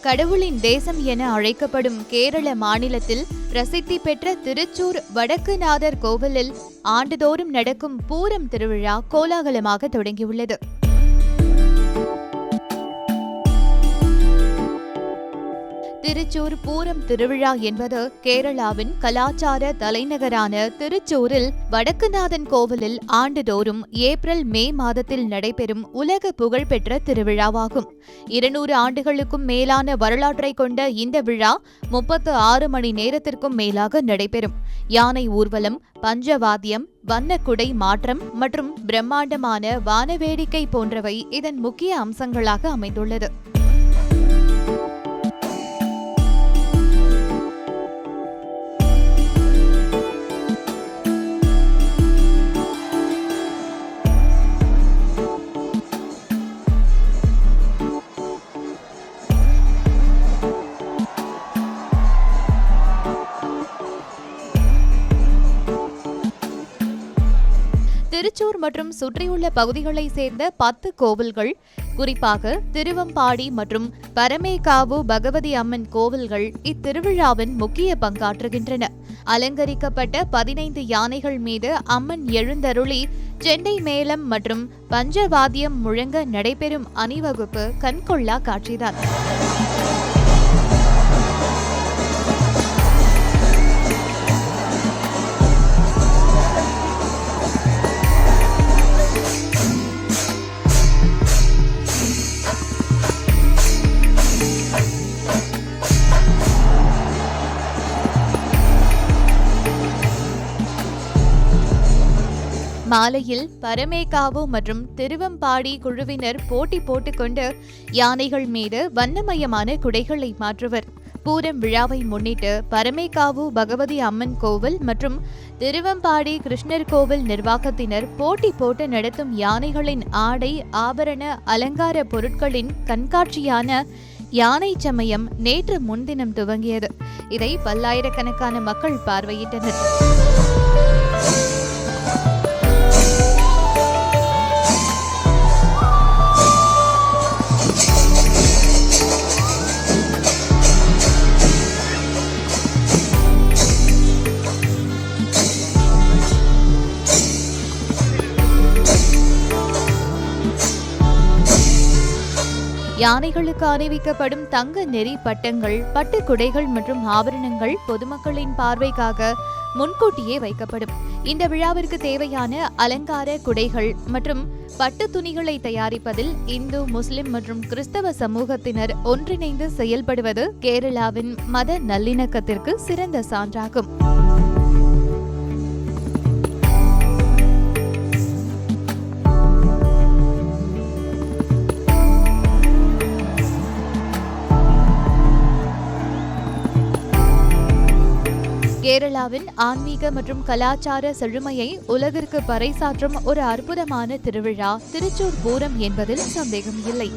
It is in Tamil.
கடவுளின் தேசம் என அழைக்கப்படும் கேரள மாநிலத்தில் பிரசித்தி பெற்ற திருச்சூர் வடக்குநாதர் கோவிலில் ஆண்டுதோறும் நடக்கும் பூரம் திருவிழா கோலாகலமாக தொடங்கியுள்ளது. திருச்சூர் பூரம் திருவிழா என்பது கேரளாவின் கலாச்சார தலைநகரான திருச்சூரில் வடக்குநாதன் கோவிலில் ஆண்டுதோறும் ஏப்ரல் மே மாதத்தில் நடைபெறும் உலக புகழ்பெற்ற திருவிழாவாகும். 200 ஆண்டுகளுக்கும் மேலான வரலாற்றை கொண்ட இந்த விழா 36 மணி நேரத்திற்கும் மேலாக நடைபெறும். யானை ஊர்வலம், பஞ்சவாத்தியம், வண்ணக்குடை மாற்றம் மற்றும் பிரம்மாண்டமான வானவேடிக்கை போன்றவை இதன் முக்கிய அம்சங்களாக அமைந்துள்ளது. திருச்சூர் மற்றும் சுற்றியுள்ள பகுதிகளை சேர்ந்த 10 கோவில்கள், குறிப்பாக திருவம்பாடி மற்றும் பரமேகாவு பகவதி அம்மன் கோவில்கள் இத்திருவிழாவின் முக்கிய பங்காற்றுகின்றன. அலங்கரிக்கப்பட்ட 15 யானைகள் மீது அம்மன் எழுந்தருளி செண்டை மேளம் மற்றும் பஞ்சவாத்தியம் முழங்க நடைபெறும் அணிவகுப்பு கண்கொள்ளா காட்சிதான். மாலையில் பரமேகாவு மற்றும் திருவம்பாடி குழுவினர் போட்டி போட்டுக்கொண்டு யானைகள் மீது வண்ணமயமான குடைகளை மாற்றுவர். பூரம் விழாவை முன்னிட்டு பரமேகாவு பகவதி அம்மன் கோவில் மற்றும் திருவம்பாடி கிருஷ்ணர் கோவில் நிர்வாகத்தினர் போட்டி போட்டு நடத்தும் யானைகளின் ஆடை, ஆபரண, அலங்கார பொருட்களின் கண்காட்சியான யானை சமயம் நேற்று முன்தினம் துவங்கியது. இதை பல்லாயிரக்கணக்கான மக்கள் பார்வையிட்டனர். யானைகளுக்கு அணிவிக்கப்படும் தங்க நெறி பட்டங்கள், பட்டு குடைகள் மற்றும் ஆபரணங்கள் பொதுமக்களின் பார்வைக்காக முன்கூட்டியே வைக்கப்படும். இந்த விழாவிற்கு தேவையான அலங்கார குடைகள் மற்றும் பட்டு துணிகளை தயாரிப்பதில் இந்து, முஸ்லிம் மற்றும் கிறிஸ்தவ சமூகத்தினர் ஒன்றிணைந்து செயல்படுவது கேரளாவின் மத நல்லிணக்கத்திற்கு சிறந்த சான்றாகும். கேரளாவின் ஆன்மீக மற்றும் கலாச்சார செழுமையை உலகிற்கு பறைசாற்றும் ஒரு அற்புதமான திருவிழா திருச்சூர் பூரம் என்பதில் சந்தேகம் இல்லை.